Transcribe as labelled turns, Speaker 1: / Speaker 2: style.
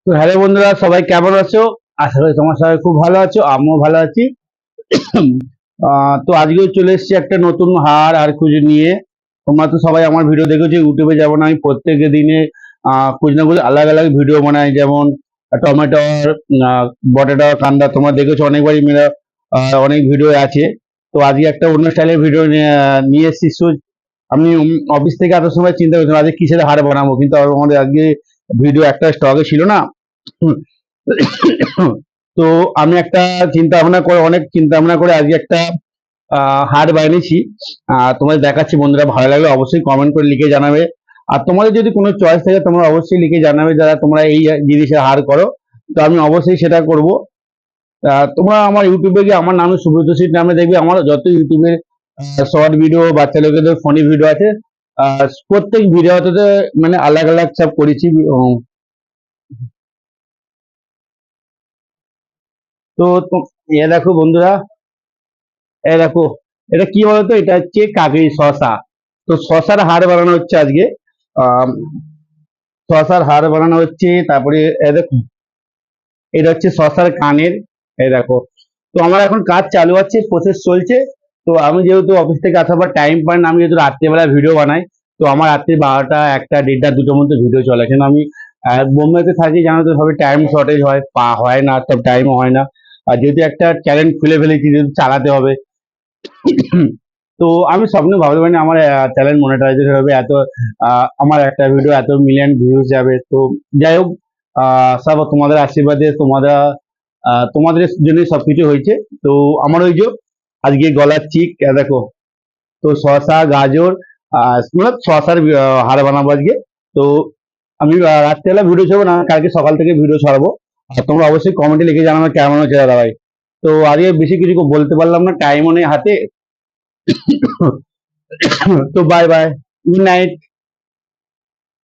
Speaker 1: তো হ্যালো বন্ধুরা, সবাই কেমন আছো? আশা করি তোমার সবাই খুব ভালো আছো, আমিও ভালো আছি। তো আজকেও চলে এসেছি একটা নতুন হার আর কুঁজি নিয়ে। তোমরা তো সবাই আমার ভিডিও দেখেছো ইউটিউবে, যেমন আমি প্রত্যেক দিনে কুछ না कुछ আলাদা আলাদা ভিডিও বানাই, যেমন টমেটোর, বটেটো, কান্দা তোমরা দেখেছো অনেকবারই, মেরা অনেক ভিডিও আছে। তো আজকে একটা অন্য স্টাইলের ভিডিও নিয়ে এসেছি। আমি অফিস থেকে এত সময় চিন্তা করছিলাম আজকে কিসের হার বানাবো, কিন্তু আমাদের আজকে ভিডিও একটা স্টকে ছিল না। তো আমি একটা অনেক চিন্তা ভাবনা করে আজকে একটা হার বানিয়েছি। তোমাদের দেখাচ্ছি বন্ধুরা, ভালো লাগলে অবশ্যই কমেন্ট করে লিখে জানাবে। আর তোমাদের যদি কোনো চয়েস থাকে তোমরা অবশ্যই লিখে জানাবে, যারা তোমরা এই জিনিসের হার করো। তো আমি অবশ্যই সেটা করব। তোমরা আমার ইউটিউবে গিয়ে আমার নাম সুব্রত সিট নামে দেখবে, আমার যত ইউটিউবের শর্ট ভিডিও, বাচ্চা লোকেদের ফনি ভিডিও আছে, প্রত্যেক ভিডিওতে মানে আলাদা আলাদা সব করেছি। তো এ দেখো বন্ধুরা, এ দেখো, এটা কি বলতো, এটা হচ্ছে কাগজি শশা। তো শশার হাড় বানানো হচ্ছে আজকে। আম, শশার হাড় বানানো হচ্ছে। তারপরে এ দেখো, এটা হচ্ছে শশার কানের। এই দেখো। তো আমার এখন কাজ চালু আছে, প্রসেস চলছে। তো আমি যেহেতু অফিস থেকে আসার পর টাইম পাই না, আমি যেহেতু রাত্রিবেলা ভিডিও বানাই, তো আমার রাত্রি 12টা, 1টা, 1:30, 2টোর মধ্যে ভিডিও চলে। কিন্তু আমি বোম্বেতে থাকি, জানো তো, ভাবে টাইম শর্টেজ হয়, হয় না, সব টাইমও হয় না। আর যেহেতু একটা চ্যালেঞ্জ খুলে ফেলেছি, যেহেতু চালাতে হবে। তো আমি স্বপ্নে ভাবতে পারিনি আমার চ্যানেল মনিটাইজেশন হবে, এত আমার একটা ভিডিও এত মিলিয়ন ভিউজ যাবে। তো যাই হোক, সব তোমাদের আশীর্বাদে, তোমাদের জন্য সবকিছু হয়েছে। তো আমার ওই যে আজকে গলার চিক, দেখো। তো শসা, গাজর, মানে শসার হাড় বানাবো আজকে। তো আমি রাত্রেবেলা ভিডিও ছাড়বো না, কালকে সকাল থেকে ভিডিও ছাড়বো। আর তোমরা অবশ্যই কমেন্টে লিখে জানাবে কেমন হচ্ছে দাদা ভাই। তো আজকে বেশি কিছু বলতে পারলাম না, টাইমও নেই হাতে। তো বাই বাই, গুড নাইট।